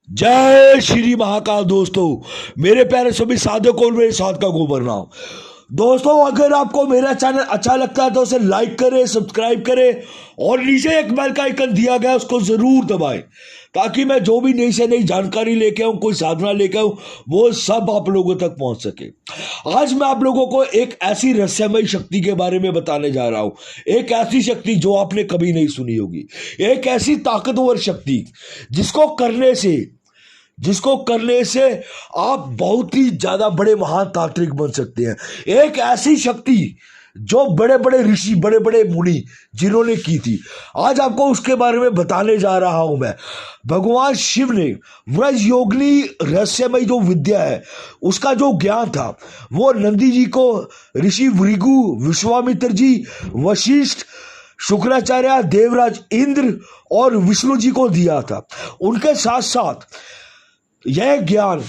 जय श्री महाकाल। दोस्तों, मेरे प्यारे सभी साधकों और मेरे साथ का गोबर नाम। दोस्तों, अगर आपको मेरा चैनल अच्छा लगता है तो उसे लाइक करें, सब्सक्राइब करें और नीचे एक बेल का आइकन दिया गया है उसको जरूर दबाएं, ताकि मैं जो भी नई से नई जानकारी लेके आऊं, कोई साधना लेके आऊं, वो सब आप लोगों तक पहुंच सके। आज मैं आप लोगों को एक ऐसी रहस्यमय शक्ति के बारे में बताने जा रहा हूं, एक ऐसी शक्ति जो आपने कभी नहीं सुनी होगी, एक ऐसी ताकतवर शक्ति जिसको करने से आप बहुत ही ज्यादा बड़े महान तांत्रिक बन सकते हैं। एक ऐसी शक्ति जो बड़े बड़े ऋषि, बड़े बड़े मुनि जिन्होंने की थी, आज आपको उसके बारे में बताने जा रहा हूं मैं। भगवान शिव ने व्रज योगिनी रहस्यमय जो विद्या है, उसका जो ज्ञान था, वो नंदी जी को ऋषि भृगु, विश्वामित्र जी, वशिष्ठ, शुक्राचार्य, देवराज इंद्र और विष्णु जी को दिया था। उनके साथ साथ यह ज्ञान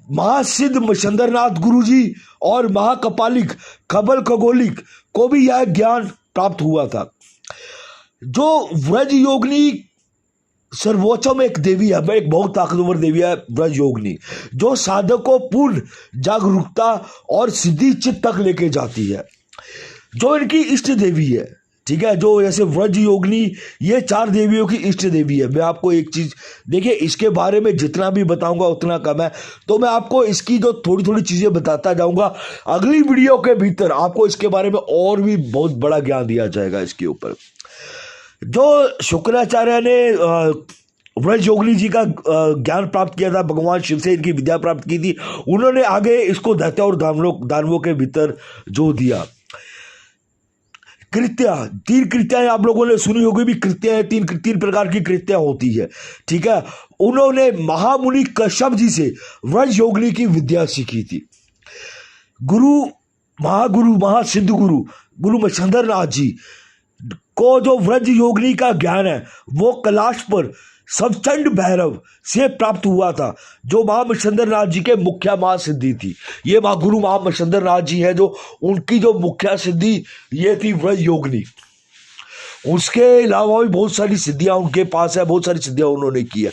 महासिद्ध मच्छंद्रनाथ गुरु जी और महाकपालिक खबल खगोलिक को भी यह ज्ञान प्राप्त हुआ था। जो व्रज योगिनी सर्वोच्चम एक देवी है, एक बहुत ताकतवर देवी है व्रज योगिनी, जो साधक को पूर्ण जागरूकता और सिद्धि चित्त तक लेके जाती है, जो इनकी इष्ट देवी है। ठीक है, जो जैसे व्रज योगिनी, ये 4 देवियों की इष्ट देवी है। मैं आपको एक चीज, देखिए, इसके बारे में जितना भी बताऊंगा उतना कम है, तो मैं आपको इसकी जो थोड़ी थोड़ी चीजें बताता जाऊंगा। अगली वीडियो के भीतर आपको इसके बारे में और भी बहुत बड़ा ज्ञान दिया जाएगा इसके ऊपर। जो शुक्राचार्य ने व्रज योगिनी जी का ज्ञान प्राप्त किया था, भगवान शिव से इनकी विद्या प्राप्त की थी, उन्होंने आगे इसको दैत्य और दानवों के भीतर जो दिया। कृत्या, 3 कृत्याएं आप लोगों ने सुनी होगी भी। कृत्या 3 प्रकार की कृत्या होती है। ठीक है, उन्होंने महामुनि कश्यप जी से व्रज योगिनी की विद्या सीखी थी। महासिद्ध गुरु मच्छंद्रनाथ जी को जो व्रज योगिनी का ज्ञान है, वो कैलाश पर सबचंड भैरव से प्राप्त हुआ था, जो महामच्छंद्रनाथ जी के मुख्य महासिद्धि थी। ये गुरु महामच्छंद्रनाथ जी है, जो उनकी जो मुख्य सिद्धि ये थी व्रज योगिनी। उसके अलावा भी बहुत सारी सिद्धियां उनके पास है, बहुत सारी सिद्धियां उन्होंने की है।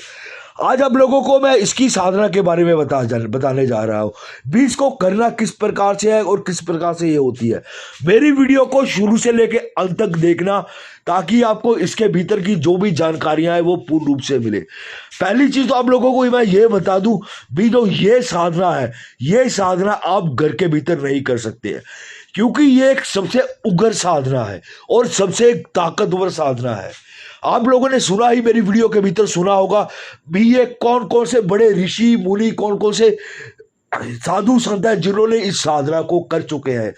आज आप लोगों को मैं इसकी साधना के बारे में बताने जा रहा हूं, भी इसको करना किस प्रकार से है और किस प्रकार से ये होती है। मेरी वीडियो को शुरू से लेके अंत तक देखना, ताकि आपको इसके भीतर की जो भी जानकारियां हैं वो पूर्ण रूप से मिले। पहली चीज तो आप लोगों को मैं ये बता दूं भी, जो ये साधना है, ये साधना आप घर के भीतर नहीं कर सकते हैं, क्योंकि ये एक सबसे उग्र साधना है और सबसे ताकतवर साधना है। आप लोगों ने सुना ही, मेरी वीडियो के भीतर सुना होगा भी, ये कौन कौन से बड़े ऋषि मुनि, कौन कौन से साधु संत हैं जिन्होंने इस साधना को कर चुके हैं।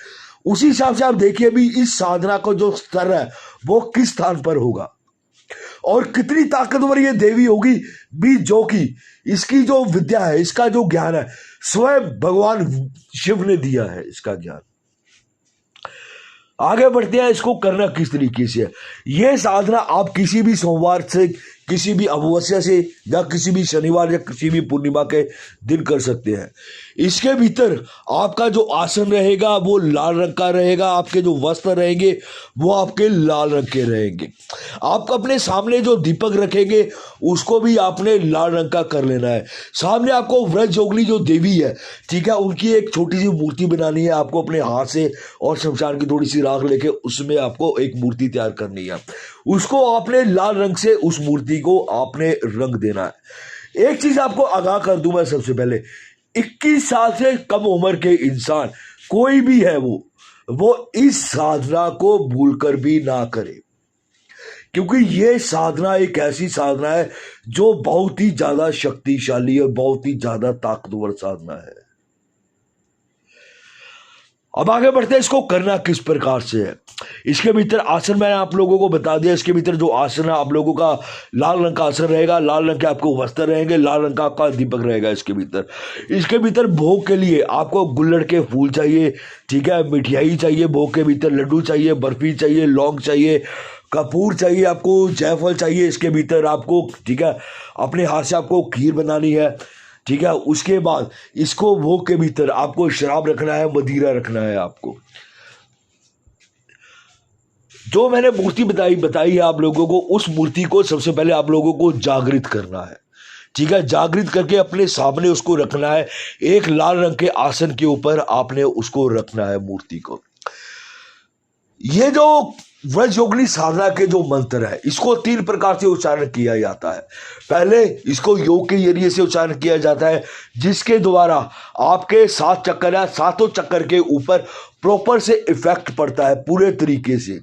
उसी हिसाब से आप देखिए भी इस साधना का जो स्तर है वो किस स्थान पर होगा और कितनी ताकतवर ये देवी होगी भी, जो कि इसकी जो विद्या है, इसका जो ज्ञान है, स्वयं भगवान शिव ने दिया है इसका ज्ञान। आगे बढ़ते हैं, इसको करना किस तरीके से है। यह साधना आप किसी भी सोमवार से, किसी भी अमावस्या से, या किसी भी शनिवार या किसी भी पूर्णिमा के दिन कर सकते हैं। इसके भीतर आपका जो आसन रहेगा वो लाल रंग का रहेगा, आपके जो वस्त्र रहेंगे वो आपके लाल रंग के रहेंगे। आप अपने सामने जो दीपक रखेंगे उसको भी आपने लाल रंग का कर लेना है। सामने आपको व्रज योगिनी जो देवी है, ठीक है, उनकी एक छोटी सी मूर्ति बनानी है आपको अपने हाथ से, और शमशान की थोड़ी सी राख लेके उसमें आपको एक मूर्ति तैयार करनी है। उसको आपने लाल रंग से, उस मूर्ति को आपने रंग देना है। एक चीज आपको आगाह कर दूं मैं सबसे पहले, 21 साल से कम उम्र के इंसान कोई भी है, वो इस साधना को भूलकर भी ना करे, क्योंकि ये साधना एक ऐसी साधना है जो बहुत ही ज्यादा शक्तिशाली और बहुत ही ज्यादा ताकतवर साधना है। अब आगे बढ़ते हैं, इसको करना किस प्रकार से है। इसके भीतर आसन मैंने आप लोगों को बता दिया। इसके भीतर जो आसन है, आप लोगों का लाल रंग का आसन रहेगा, लाल रंग के आपको वस्त्र रहेंगे, लाल रंग का आपका दीपक रहेगा इसके भीतर भोग के लिए आपको गुल्लड़ के फूल चाहिए, ठीक है, मिठाई चाहिए, भोग के भीतर लड्डू चाहिए, बर्फी चाहिए, लौंग चाहिए, कपूर चाहिए, आपको जायफल चाहिए इसके भीतर आपको, ठीक है, अपने हाथ से आपको खीर बनानी है, ठीक है। उसके बाद इसको भोग के भीतर आपको शराब रखना है, मदिरा रखना है। आपको जो मैंने मूर्ति बताई है आप लोगों को, उस मूर्ति को सबसे पहले आप लोगों को जागृत करना है। ठीक है, जागृत करके अपने सामने उसको रखना है। एक लाल रंग के आसन के ऊपर आपने उसको रखना है मूर्ति को। ये जो व्रजयोगिनी साधना के जो मंत्र है, इसको 3 प्रकार से उच्चारण किया जाता है। पहले इसको योग के जरिए से उच्चारण किया जाता है, जिसके द्वारा आपके 7 चक्कर या 7 चक्कर के ऊपर प्रॉपर से इफेक्ट पड़ता है पूरे तरीके से,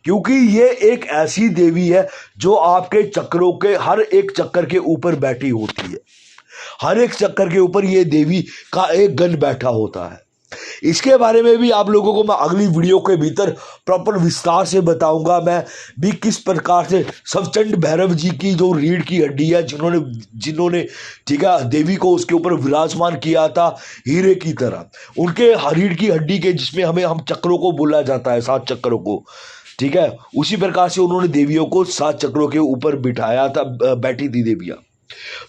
क्योंकि ये एक ऐसी देवी है जो आपके चक्रों के हर एक चक्कर के ऊपर बैठी होती है। हर एक चक्कर के ऊपर ये देवी का एक गण बैठा होता है। इसके बारे में भी आप लोगों को मैं अगली वीडियो के भीतर प्रॉपर विस्तार से बताऊंगा। मैं भी किस प्रकार से सवचंड भैरव जी की जो रीढ़ की हड्डी है, जिन्होंने ठीक है देवी को उसके ऊपर विराजमान किया था हीरे की तरह, उनके रीढ़ की हड्डी के जिसमें हम चक्रों को बोला जाता है, 7 चक्रों को, ठीक है, उसी प्रकार से उन्होंने देवियों को 7 चक्रों के ऊपर बिठाया था, बैठी थी देवियां।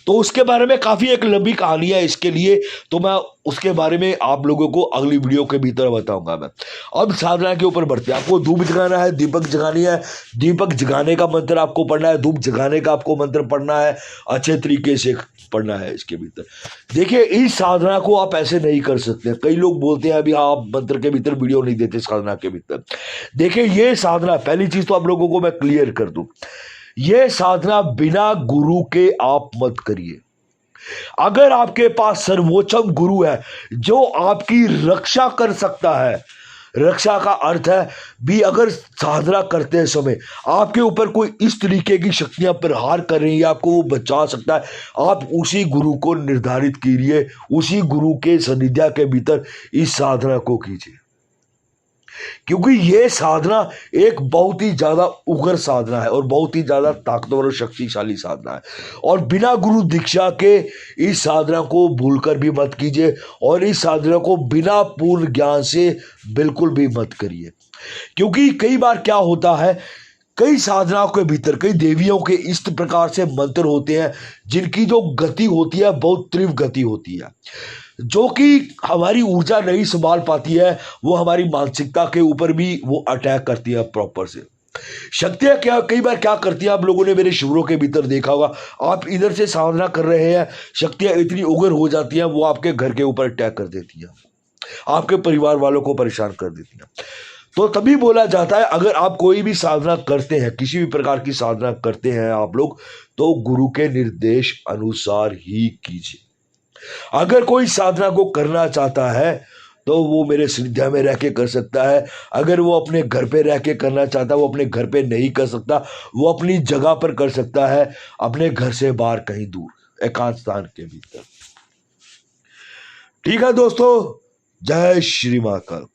तो उसके बारे में काफी एक लंबी कहानी है इसके लिए, तो मैं उसके बारे में आप लोगों को अगली वीडियो के भीतर बताऊंगा। मैं अब साधना के ऊपर बढ़ते हैं। आपको धूप जगाना है, दीपक जगानी है। दीपक जगाने का मंत्र आपको पढ़ना है, धूप जगाने का आपको मंत्र पढ़ना है, अच्छे तरीके से पढ़ना है इसके भीतर। देखिए, इस साधना को आप ऐसे नहीं कर सकते। कई लोग बोलते हैं अभी आप मंत्र के भीतर वीडियो नहीं देते साधना के भीतर। देखिए, ये साधना, पहली चीज तो आप लोगों को मैं क्लियर कर दूं, यह साधना बिना गुरु के आप मत करिए। अगर आपके पास सर्वोच्चम गुरु है जो आपकी रक्षा कर सकता है, रक्षा का अर्थ है भी, अगर साधना करते समय आपके ऊपर कोई इस तरीके की शक्तियां प्रहार कर रही है, आपको वो बचा सकता है, आप उसी गुरु को निर्धारित कीजिए, उसी गुरु के सानिध्य के भीतर इस साधना को कीजिए, क्योंकि यह साधना एक बहुत ही ज्यादा उग्र साधना है और बहुत ही ज्यादा ताकतवर और शक्तिशाली साधना है। और बिना गुरु दीक्षा के इस साधना को भूलकर भी मत कीजिए, और इस साधना को बिना पूर्ण ज्ञान से बिल्कुल भी मत करिए। क्योंकि कई बार क्या होता है, कई साधनाओं के भीतर कई देवियों के इस प्रकार से मंत्र होते हैं जिनकी जो गति होती है बहुत तीव्र गति होती है, जो कि हमारी ऊर्जा नहीं संभाल पाती है, वो हमारी मानसिकता के ऊपर भी वो अटैक करती है प्रॉपर से। शक्तियां क्या कई बार क्या करती हैं, आप लोगों ने मेरे शिविरों के भीतर देखा होगा, आप इधर से साधना कर रहे हैं, शक्तियां इतनी उग्र हो जाती हैं, वो आपके घर के ऊपर अटैक कर देती हैं, आपके परिवार वालों को परेशान कर देती हैं। तो तभी बोला जाता है, अगर आप कोई भी साधना करते हैं, किसी भी प्रकार की साधना करते हैं आप लोग, तो गुरु के निर्देश अनुसार ही कीजिए। अगर कोई साधना को करना चाहता है तो वो मेरे सानिध्य में रह के कर सकता है। अगर वो अपने घर पे रह के करना चाहता है, वो अपने घर पे नहीं कर सकता, वो अपनी जगह पर कर सकता है, अपने घर से बाहर कहीं दूर एकांत स्थान के भीतर। ठीक है दोस्तों, जय श्री महाकाल।